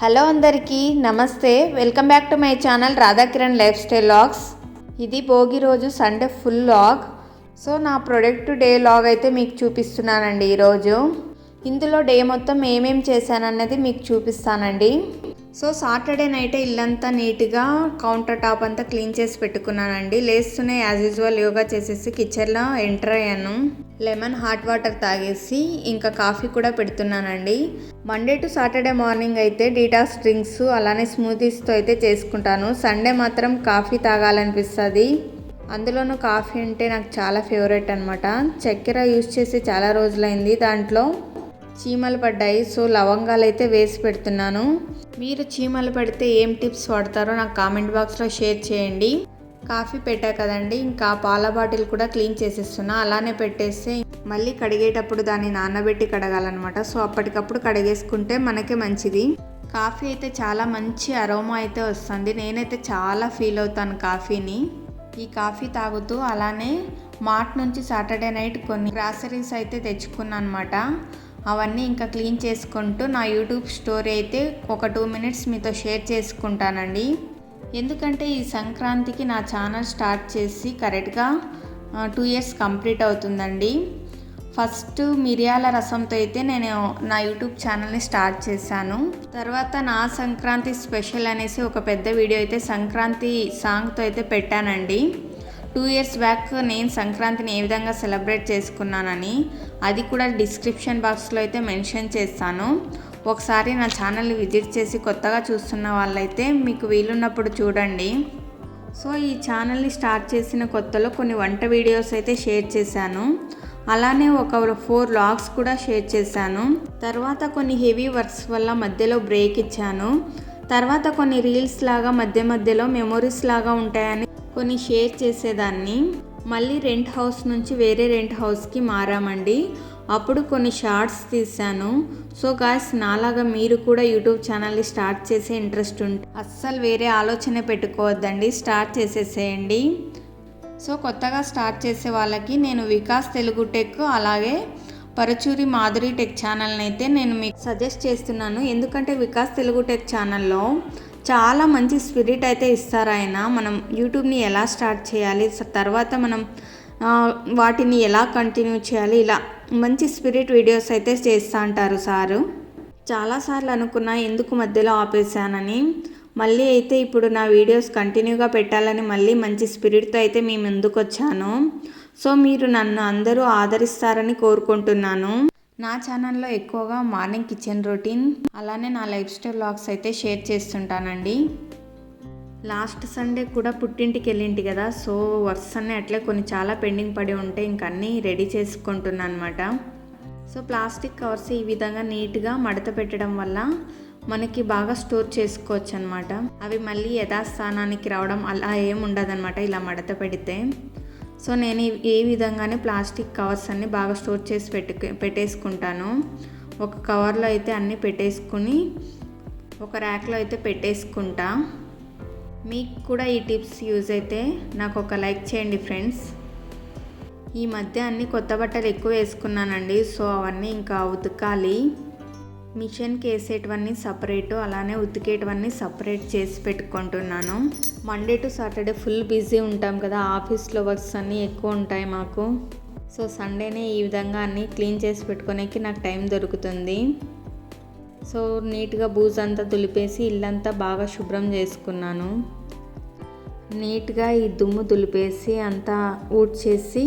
Hello అందరికీ నమస్తే. Welcome back to my channel Radhakiran life style vlogs. ఇది భోగి రోజు సండే ఫుల్ వ్లాగ్. సో నా ప్రొడక్ట్ డే వ్లాగ్ అయితే మీకు చూపిస్తున్నానండి. ఈరోజు ఇందులో డే మొత్తం ఏమేమి చేశానన్నది మీకు చూపిస్తానండి. సో సాటర్డే నైటే ఇల్లంతా నీట్గా కౌంటర్ టాప్ అంతా క్లీన్ చేసి పెట్టుకున్నానండి. లేస్తూనే యాజ్ యూజువల్ యోగా చేసేసి కిచెన్లో ఎంటర్ అయ్యాను. లెమన్ హాట్ వాటర్ తాగేసి ఇంకా కాఫీ కూడా పెడుతున్నానండి. మండే టు సాటర్డే మార్నింగ్ అయితే డీటాక్స్ డ్రింక్స్ అలానే స్మూతీస్తో అయితే చేసుకుంటాను. సండే మాత్రం కాఫీ తాగాలనిపిస్తుంది. అందులోనూ కాఫీ అంటే నాకు చాలా ఫేవరెట్ అనమాట. చక్కెర యూజ్ చేసి చాలా రోజులైంది. దాంట్లో చీమలు పడ్డాయి. సో లవంగాలు అయితే వేసి పెడుతున్నాను. మీరు చీమలు పడితే ఏం టిప్స్ వాడతారో నాకు కామెంట్ బాక్స్లో షేర్ చేయండి. కాఫీ పెట్టా కదండి, ఇంకా పాల బాటిల్ కూడా క్లీన్ చేసేస్తున్నా. అలానే పెట్టేస్తే మళ్ళీ కడిగేటప్పుడు దాన్ని నానబెట్టి కడగాలన్నమాట. సో అప్పటికప్పుడు కడిగేసుకుంటే మనకే మంచిది. కాఫీ అయితే చాలా మంచి అరోమా అయితే వస్తుంది. నేనైతే చాలా ఫీల్ అవుతాను కాఫీని. ఈ కాఫీ తాగుతూ అలానే మార్ట్ నుంచి సాటర్డే నైట్ కొన్ని గ్రాసరీస్ అయితే తెచ్చుకున్నాను అనమాట. అవన్నీ ఇంకా క్లీన్ చేసుకుంటూ నా యూట్యూబ్ స్టోరీ అయితే ఒక 2 మినిట్స్ మీతో షేర్ చేసుకుంటానండి. ఎందుకంటే ఈ సంక్రాంతికి నా ఛానల్ స్టార్ట్ చేసి కరెక్ట్గా 2 ఇయర్స్ కంప్లీట్ అవుతుందండి. ఫస్ట్ మిరియాల రసంతో అయితే నేను నా యూట్యూబ్ ఛానల్ని స్టార్ట్ చేశాను. తర్వాత నా సంక్రాంతి స్పెషల్ అనేసి ఒక పెద్ద వీడియో అయితే సంక్రాంతి సాంగ్తో అయితే పెట్టానండి. 2 ఇయర్స్ బ్యాక్ నేను సంక్రాంతిని ఏ విధంగా సెలబ్రేట్ చేసుకున్నానని అది కూడా డిస్క్రిప్షన్ బాక్స్లో అయితే మెన్షన్ చేస్తాను. ఒకసారి నా ఛానల్ని విజిట్ చేసి కొత్తగా చూస్తున్న వాళ్ళైతే మీకు వీలున్నప్పుడు చూడండి. సో ఈ ఛానల్ని స్టార్ట్ చేసిన కొత్తలో కొన్ని వంట వీడియోస్ అయితే షేర్ చేశాను. అలానే ఒక 4 వ్లాగ్స్ కూడా షేర్ చేశాను. తర్వాత కొన్ని హెవీ వర్క్స్ వల్ల మధ్యలో బ్రేక్ ఇచ్చాను. తర్వాత కొన్ని రీల్స్ లాగా మధ్య మధ్యలో మెమొరీస్ లాగా ఉంటాయని కొన్ని షేర్ చేసేదాన్ని. మళ్ళీ రెంట్ హౌస్ నుంచి వేరే రెంట్ హౌస్కి మారామండి. అప్పుడు కొన్ని షార్ట్స్ తీశాను. సో గాయ్స్, నాలాగా మీరు కూడా యూట్యూబ్ ఛానల్ని స్టార్ట్ చేసే ఇంట్రెస్ట్ ఉంటే అస్సలు వేరే ఆలోచన పెట్టుకోవద్దండి, స్టార్ట్ చేసేసేయండి. సో కొత్తగా స్టార్ట్ చేసే వాళ్ళకి నేను వికాస్ తెలుగు టెక్ అలాగే పరుచూరి మాధురి టెక్ ఛానల్ని అయితే నేను మీకు సజెస్ట్ చేస్తున్నాను. ఎందుకంటే వికాస్ తెలుగు టెక్ ఛానల్లో చాలా మంచి స్పిరిట్ అయితే ఇస్తారు ఆయన. మనం యూట్యూబ్ని ఎలా స్టార్ట్ చేయాలి, తర్వాత మనం వాటిని ఎలా కంటిన్యూ చేయాలి, ఇలా మంచి స్పిరిట్ వీడియోస్ అయితే చేస్తూ అంటారు సారు. చాలాసార్లు అనుకున్నా ఎందుకు మధ్యలో ఆపేసానని. మళ్ళీ అయితే ఇప్పుడు నా వీడియోస్ కంటిన్యూగా పెట్టాలని మళ్ళీ మంచి స్పిరిట్తో అయితే మీ ముందుకు వచ్చాను. సో మీరు నన్ను అందరూ ఆదరిస్తారని కోరుకుంటున్నాను. నా ఛానల్లో ఎక్కువగా మార్నింగ్ కిచెన్ రొటీన్ అలానే నా లైఫ్ స్టైల్ వ్లాగ్స్ అయితే షేర్ చేస్తుంటానండి. లాస్ట్ సండే కూడా పుట్టింటికి వెళ్ళింటి కదా, సో వర్క్స్ అన్నీ అట్లే కొన్ని చాలా పెండింగ్ పడి ఉంటే ఇంక అన్నీ రెడీ చేసుకుంటున్నాను అనమాట. సో ప్లాస్టిక్ కవర్స్ ఈ విధంగా నీట్గా మడత పెట్టడం వల్ల మనకి బాగా స్టోర్ చేసుకోవచ్చు అనమాట. అవి మళ్ళీ యథాస్థానానికి రావడం అలా ఏమి ఉండదన్నమాట ఇలా మడత పెడితే. సో నేను ఏ విధంగానే ప్లాస్టిక్ కవర్స్ అన్నీ బాగా స్టోర్ చేసి పెట్టేసుకుంటాను. ఒక కవర్లో అయితే అన్నీ పెట్టేసుకుని ఒక ర్యాక్లో అయితే పెట్టేసుకుంటా. మీకు కూడా ఈ టిప్స్ యూజ్ అయితే నాకు ఒక లైక్ చేయండి ఫ్రెండ్స్. ఈ మధ్య అన్నీ కొత్త బట్టలు ఎక్కువ వేసుకున్నానండి. సో అవన్నీ ఇంకా ఉతకాలి. మిషన్కి వేసేటివన్నీ సపరేటు అలానే ఉతికేటివన్నీ సపరేట్ చేసి పెట్టుకుంటున్నాను. Monday to Saturday full busy ఉంటాం కదా, ఆఫీస్లో వర్క్స్ అన్నీ ఎక్కువ ఉంటాయి మాకు. సో సండేనే ఈ విధంగా అన్నీ క్లీన్ చేసి పెట్టుకోనేకి నాకు టైం దొరుకుతుంది. సో నీట్గా బూజంతా దులిపేసి ఇల్లంతా బాగా శుభ్రం చేసుకున్నాను. నీట్గా ఈ దుమ్ము దులిపేసి అంతా ఊడ్చేసి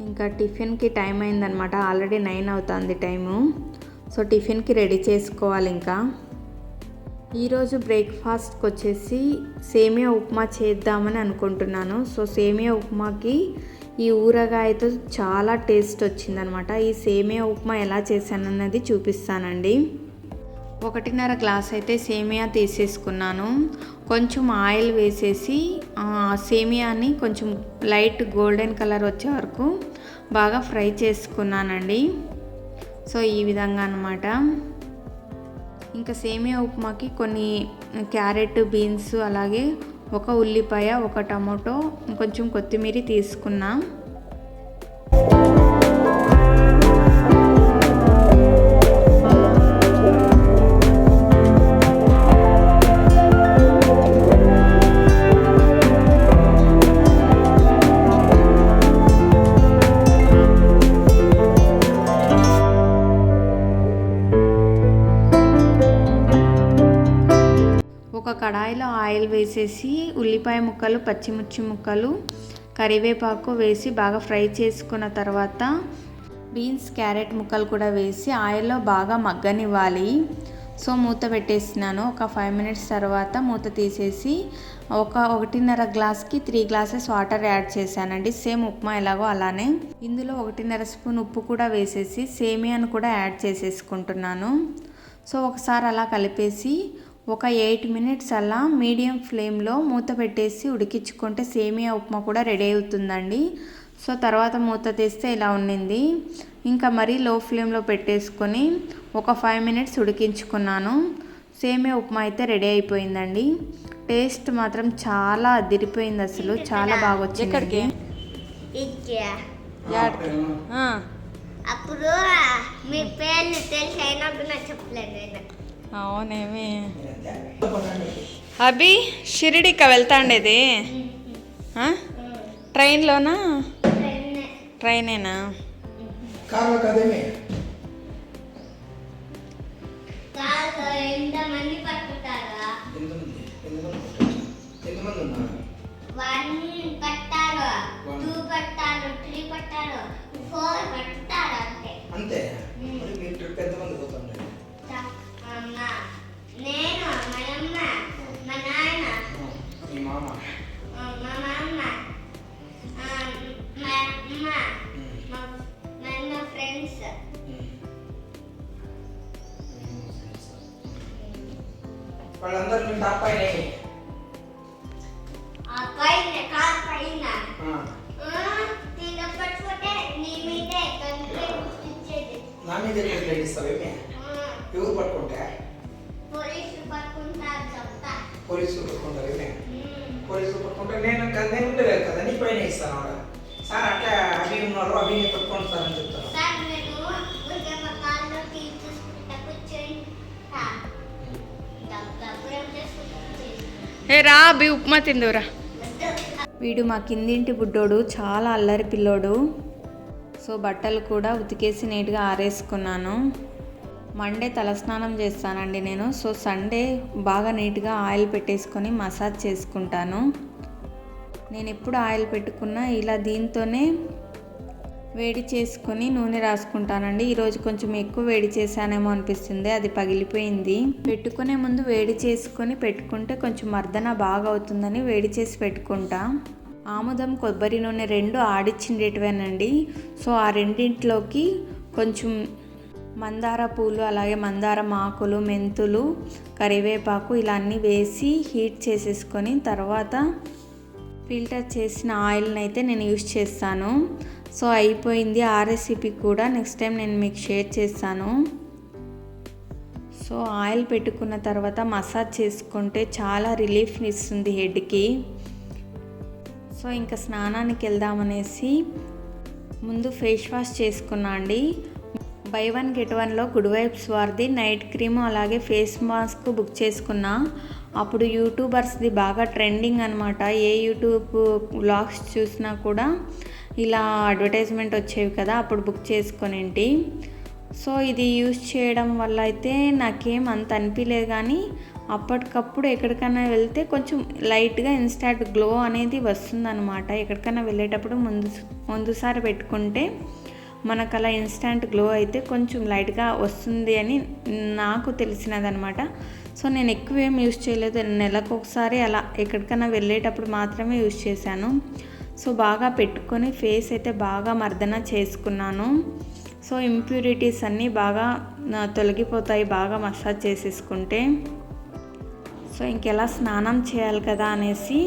ఇంకా టిఫిన్కి టైం అయిందనమాట. ఆల్రెడీ 9 అవుతుంది టైము. సో టిఫిన్కి రెడీ చేసుకోవాలి. ఇంకా ఈరోజు బ్రేక్ఫాస్ట్కి వచ్చేసి సేమియా ఉప్మా చేద్దామని అనుకుంటున్నాను. సో సేమియా ఉప్మాకి ఈ ఊరగాయతో చాలా టేస్ట్ వచ్చిందనమాట. ఈ సేమియా ఉప్మా ఎలా చేశానన్నది చూపిస్తానండి. 1.5 గ్లాస్ అయితే సేమియా తీసేసుకున్నాను. కొంచెం ఆయిల్ వేసేసి సేమియాని కొంచెం లైట్ గోల్డెన్ కలర్ వచ్చే వరకు బాగా ఫ్రై చేసుకున్నానండి. సో ఈ విధంగా అన్నమాట. ఇంకా సేమియా ఉప్మాకి కొన్ని క్యారెట్, బీన్స్ అలాగే ఒక ఉల్లిపాయ, ఒక టమాటో, కొంచెం కొత్తిమీర తీసుకున్నా. ఒక కడాయిలో ఆయిల్ వేసేసి ఉల్లిపాయ ముక్కలు, పచ్చిమిర్చి ముక్కలు, కరివేపాకు వేసి బాగా ఫ్రై చేసుకున్న తర్వాత బీన్స్, క్యారెట్ ముక్కలు కూడా వేసి ఆయిల్లో బాగా మగ్గనివ్వాలి. సో మూత పెట్టేసినాను. ఒక 5 మినిట్స్ తర్వాత మూత తీసేసి 1.5 గ్లాస్కి 3 గ్లాసెస్ వాటర్ యాడ్ చేశానండి. సేమ్ ఉప్మా ఎలాగో అలానే. ఇందులో 1.5 స్పూన్ ఉప్పు కూడా వేసేసి సేమియాను కూడా యాడ్ చేసేసుకుంటున్నాను. సో ఒకసారి అలా కలిపేసి ఒక 8 మినిట్స్ అలా మీడియం ఫ్లేమ్లో మూత పెట్టేసి ఉడికించుకుంటే సేమియా ఉప్మా కూడా రెడీ అవుతుందండి. సో తర్వాత మూత తీస్తే ఇలా ఉండింది. ఇంకా మరీ లో ఫ్లేమ్లో పెట్టేసుకొని ఒక 5 మినిట్స్ ఉడికించుకున్నాను. సేమియా ఉప్మా అయితే రెడీ అయిపోయిందండి. టేస్ట్ మాత్రం చాలా అదిరిపోయింది, అసలు చాలా బాగా వచ్చింది. అప్పుడు మీ పేర్లు తెలిసి అయినప్పుడు నాకు చెప్పలేదు. అవునేమి అభి షిరిడికి వెళ్తాండేది ట్రైన్లోనా? ట్రైనేనా? ఎంతమంది పట్టుకుంటారా? 1 పట్టారు, 2 పట్టారు, 3 పట్టారు, 4 పట్టారు అంతే. నేను, మా అమ్మ, మా నాయన, మా మామ, మా అమ్మ, మా ఫ్రెండ్స్. వాళ్ళందరూ మీ టాప్ పైన కార్ పైన పట్టుకుంటే నీ మీదే ఇచ్చేది. నా మీద ఇస్తావేమే? ఎవరు పట్టుకుంటే? పోలీసులు పట్టుకుంటారు. చెప్తా. పోలీసులు పట్టుకుంటారు. పోలీసులు పట్టుకుంటే నేను ఉండలేదు కదా, నీ పైన ఇస్తాను. ఆవిడ సార్ అట్లా అవి ఉన్నారు, అవి పట్టుకుంటారని చెప్తాను. సార్ నేను మా కార్లో తీసుకుంటా కూర్చొని ఏ రా అభి ఉప్మా తిందురా. వీడు మా కిందింటి బుడ్డోడు, చాలా అల్లరి పిల్లోడు. సో బట్టలు కూడా ఉతికేసి నీట్గా ఆరేసుకున్నాను. మండే తలస్నానం చేస్తానండి నేను. సో సండే బాగా నీట్గా ఆయిల్ పెట్టేసుకొని మసాజ్ చేసుకుంటాను. నేను ఎప్పుడు ఆయిల్ పెట్టుకున్నా ఇలా దీంతోనే వేడి చేసుకొని నూనె రాసుకుంటానండి. ఈరోజు కొంచెం ఎక్కువ వేడి చేశానేమో అనిపిస్తుంది, అది పగిలిపోయింది. పెట్టుకునే ముందు వేడి చేసుకొని పెట్టుకుంటే కొంచెం మర్దన బాగా అవుతుందని వేడి చేసి పెట్టుకుంటా. ఆముదం, కొబ్బరి నూనె 2 ఆడిచ్చిండేటివేనండి. సో ఆ రెండింటిలోకి కొంచెం మందార పూలు, అలాగే మందారం ఆకులు, మెంతులు, కరివేపాకు ఇలా అన్నీ వేసి హీట్ చేసేసుకొని తర్వాత ఫిల్టర్ చేసిన ఆయిల్ని అయితే నేను యూస్ చేస్తాను. సో అయిపోయింది. ఆ రెసిపీ కూడా నెక్స్ట్ టైం నేను మీకు షేర్ చేస్తాను. సో ఆయిల్ పెట్టుకున్న తర్వాత మసాజ్ చేసుకుంటే చాలా రిలీఫ్ ఇస్తుంది హెడ్కి. సో ఇంకా స్నానానికి వెళ్దామనేసి ముందు ఫేస్ వాష్ చేసుకున్నా అండి. బై 1 get 1లో గుడ్ వైబ్స్ వారిది నైట్ క్రీము అలాగే ఫేస్ మాస్క్ బుక్ చేసుకున్నా. అప్పుడు యూట్యూబర్స్ది బాగా ట్రెండింగ్ అనమాట. ఏ యూట్యూబ్ వ్లాగ్స్ చూసినా కూడా ఇలా అడ్వర్టైజ్మెంట్ వచ్చేవి కదా, అప్పుడు బుక్ చేసుకొనింటి. సో ఇది యూజ్ చేయడం వల్ల అయితే నాకేం అంత అనిపించలేదు, కానీ అప్పటికప్పుడు ఎక్కడికైనా వెళ్తే కొంచెం లైట్గా ఇన్స్టాంట్ గ్లో అనేది వస్తుందన్నమాట. ఎక్కడికైనా వెళ్ళేటప్పుడు ముందుసారి పెట్టుకుంటే మనకు అలా ఇన్స్టాంట్ గ్లో అయితే కొంచెం లైట్గా వస్తుంది అని నాకు తెలిసినదనమాట. సో నేను ఎక్కువ ఏం యూజ్ చేయలేదు, నెలకు ఒకసారి అలా ఎక్కడికైనా వెళ్ళేటప్పుడు మాత్రమే యూజ్ చేశాను. సో బాగా పెట్టుకొని ఫేస్ అయితే బాగా మర్దన చేసుకున్నాను. సో ఇంప్యూరిటీస్ అన్నీ బాగా తొలగిపోతాయి బాగా మసాజ్ చేసేసుకుంటే. సో ఇంకెలా స్నానం చేయాలి కదా అనేసి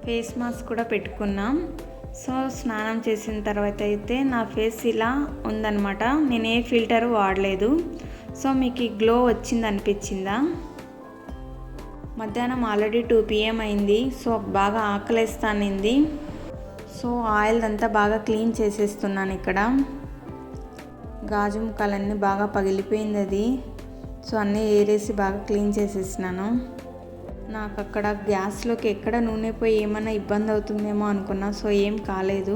ఫేస్ మాస్క్ కూడా పెట్టుకున్నాం. సో స్నానం చేసిన తర్వాత అయితే నా ఫేస్ ఇలా ఉందన్నమాట. నేను ఏ ఫిల్టర్ వాడలేదు. సో మీకు ఈ గ్లో వచ్చింది అనిపించిందా? మధ్యాహ్నం ఆల్రెడీ 2 PM అయింది. సో బాగా ఆకలేస్తానింది. సో ఆయిల్ అంతా బాగా క్లీన్ చేసేస్తున్నాను. ఇక్కడ గాజు ముక్కలన్నీ బాగా పగిలిపోయింది అది. సో అన్నీ ఏరేసి బాగా క్లీన్ చేసేసినాను. నాకు అక్కడ గ్యాస్లోకి ఎక్కడ నూనె పోయి ఏమైనా ఇబ్బంది అవుతుందేమో అనుకున్నా. సో ఏం కాలేదు.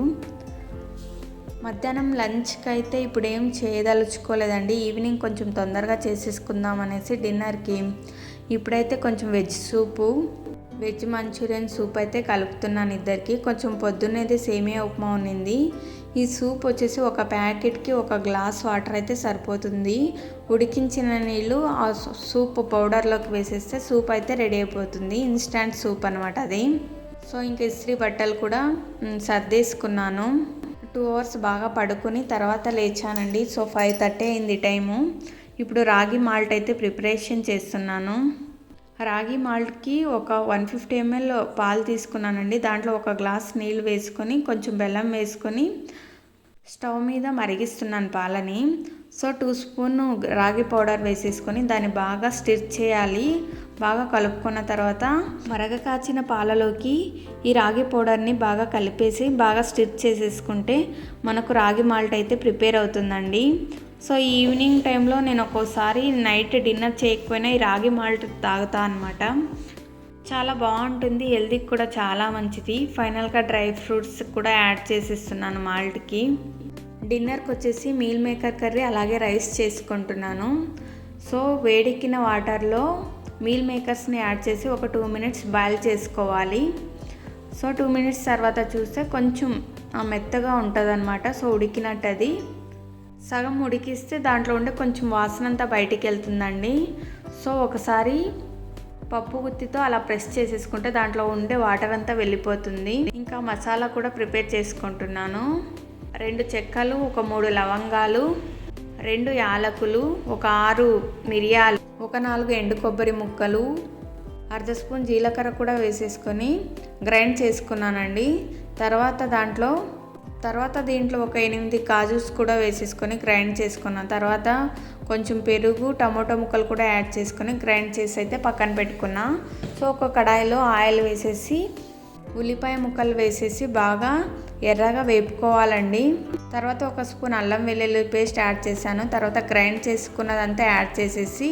మధ్యాహ్నం లంచ్కి అయితే ఇప్పుడు ఏం చేయదలుచుకోలేదండి. ఈవినింగ్ కొంచెం తొందరగా చేసేసుకుందాం అనేసి డిన్నర్కి ఇప్పుడైతే కొంచెం వెజ్ మంచూరియన్ సూప్ అయితే కలుపుతున్నాను ఇద్దరికి. కొంచెం పొద్దున్నైతే సేమియా ఉప్మా ఉన్నింది. ఈ సూప్ వచ్చేసి ఒక ప్యాకెట్కి 1 గ్లాస్ వాటర్ అయితే సరిపోతుంది. ఉడికించిన నీళ్ళు ఆ సూప్ పౌడర్లోకి వేసేస్తే సూప్ అయితే రెడీ అయిపోతుంది. ఇన్స్టంట్ సూప్ అనమాట అది. సో ఇంక ఇస్త్రీ బట్టలు కూడా సర్దేసుకున్నాను. 2 అవర్స్ బాగా పడుకుని తర్వాత లేచానండి. సో 5:30 అయింది టైము. ఇప్పుడు రాగి మాల్ట్ అయితే ప్రిపరేషన్ చేస్తున్నాను. రాగి మాల్ట్కి ఒక 150 ml పాలు తీసుకున్నానండి. దాంట్లో 1 గ్లాస్ నీళ్ళు వేసుకొని కొంచెం బెల్లం వేసుకొని స్టవ్ మీద మరిగిస్తున్నాను పాలని. సో 2 స్పూన్ రాగి పౌడర్ వేసేసుకొని దాన్ని బాగా స్టిర్ చేయాలి. బాగా కలుపుకున్న తర్వాత మరగ కాచిన పాలలోకి ఈ రాగి పౌడర్ని బాగా కలిపేసి బాగా స్టిర్ చేసేసుకుంటే మనకు రాగి మాల్ట్ అయితే ప్రిపేర్ అవుతుందండి. సో ఈవినింగ్ టైంలో నేను ఒక్కోసారి నైట్ డిన్నర్ చేయకపోయినా ఈ రాగి మాల్ట్ తాగుతా అనమాట. చాలా బాగుంటుంది, హెల్తీకి కూడా చాలా మంచిది. ఫైనల్గా డ్రై ఫ్రూట్స్ కూడా యాడ్ చేసేస్తున్నాను మాల్ట్కి. డిన్నర్కి వచ్చేసి మీల్ మేకర్ కర్రీ అలాగే రైస్ చేసుకుంటున్నాను. సో వేడెక్కిన వాటర్లో మీల్ మేకర్స్ని యాడ్ చేసి ఒక 2 minutes బాయిల్ చేసుకోవాలి. సో 2 minutes తర్వాత చూస్తే కొంచెం మెత్తగా ఉంటుంది అనమాట. సో ఉడికినట్టు అది సగం ఉడికిస్తే దాంట్లో ఉండే కొంచెం వాసన అంతా బయటికి వెళ్తుందండి. సో ఒకసారి పప్పు గుత్తితో అలా ప్రెస్ చేసేసుకుంటే దాంట్లో ఉండే వాటర్ అంతా వెళ్ళిపోతుంది. ఇంకా మసాలా కూడా ప్రిపేర్ చేసుకుంటున్నాను. 2 చెక్కలు, ఒక 3 లవంగాలు, 2 యాలకులు, ఒక 6 మిరియాలు, ఒక 4 ఎండు కొబ్బరి ముక్కలు, 1/2 స్పూన్ జీలకర్ర కూడా వేసేసుకొని గ్రైండ్ చేసుకున్నానండి. తర్వాత దీంట్లో ఒక 8 కాజూస్ కూడా వేసేసుకొని గ్రైండ్ చేసుకున్నాను. తర్వాత కొంచెం పెరుగు, టమోటా ముక్కలు కూడా యాడ్ చేసుకొని గ్రైండ్ చేసి అయితే పక్కన పెట్టుకున్నా. సో ఒక కడాయిలో ఆయిల్ వేసేసి ఉల్లిపాయ ముక్కలు వేసేసి బాగా ఎర్రగా వేపుకోవాలండి. తర్వాత 1 స్పూన్ అల్లం వెల్లుల్లి పేస్ట్ యాడ్ చేశాను. తర్వాత గ్రైండ్ చేసుకున్నదంతా యాడ్ చేసేసి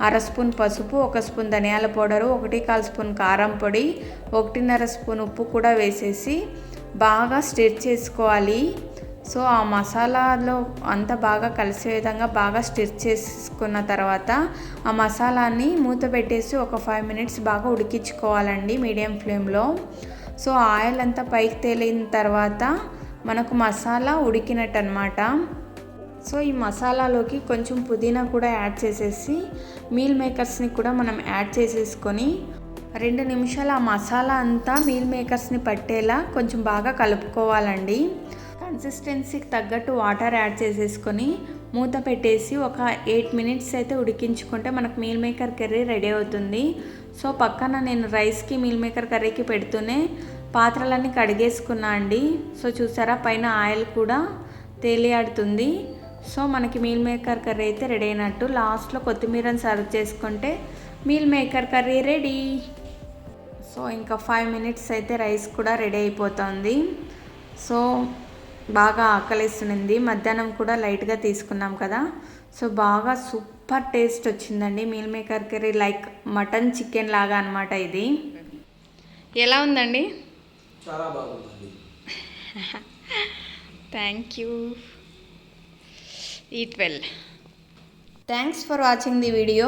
1/2 స్పూన్ పసుపు, 1 స్పూన్ ధనియాల పౌడరు, 1/4 స్పూన్ కారం పొడి, 1.5 స్పూన్ ఉప్పు కూడా వేసేసి బాగా స్టిర్ చేసుకోవాలి. సో ఆ మసాలాలో అంతా బాగా కలిసే విధంగా బాగా స్టిర్ చేసుకున్న తర్వాత ఆ మసాలాని మూత పెట్టేసి ఒక 5 minutes బాగా ఉడికించుకోవాలండి మీడియం ఫ్లేమ్లో. సో ఆయిల్ అంతా పైకి తేలిన తర్వాత మనకు మసాలా ఉడికినట్టు అనమాట. సో ఈ మసాలాలోకి కొంచెం పుదీనా కూడా యాడ్ చేసేసి మీల్ మేకర్స్ని కూడా మనం యాడ్ చేసేసుకొని 2 నిమిషాలు ఆ మసాలా అంతా మీల్ మేకర్స్ని పట్టేలా కొంచెం బాగా కలుపుకోవాలండి. కన్సిస్టెన్సీకి తగ్గట్టు వాటర్ యాడ్ చేసేసుకొని మూత పెట్టేసి ఒక 8 minutes అయితే ఉడికించుకుంటే మనకు మీల్ మేకర్ కర్రీ రెడీ అవుతుంది. సో పక్కన నేను రైస్కి మీల్ మేకర్ కర్రీకి పెడుతూనే పాత్రలన్నీ కడిగేసుకున్నా అండి. సో చూసారా పైన ఆయిల్ కూడా తేలియాడుతుంది. సో మనకి మీల్ మేకర్ కర్రీ అయితే రెడీ అయినట్టు. లాస్ట్లో కొత్తిమీరని సర్వ్ చేసుకుంటే meal maker curry ready. So ఇంకా 5 minutes అయితే రైస్ కూడా రెడీ అయిపోతుంది. సో బాగా ఆకలిస్తుంది. మధ్యాహ్నం కూడా లైట్గా తీసుకున్నాం కదా. సో బాగా సూపర్ టేస్ట్ వచ్చిందండి meal maker curry. Like mutton chicken లాగా అనమాట ఇది. ఎలా ఉందండి? చాలా బాగుంది. Thank you. Eat well. Thanks for watching the video.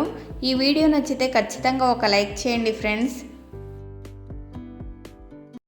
ఈ వీడియో నచ్చితే ఖచ్చితంగా ఒక లైక్ చేయండి ఫ్రెండ్స్.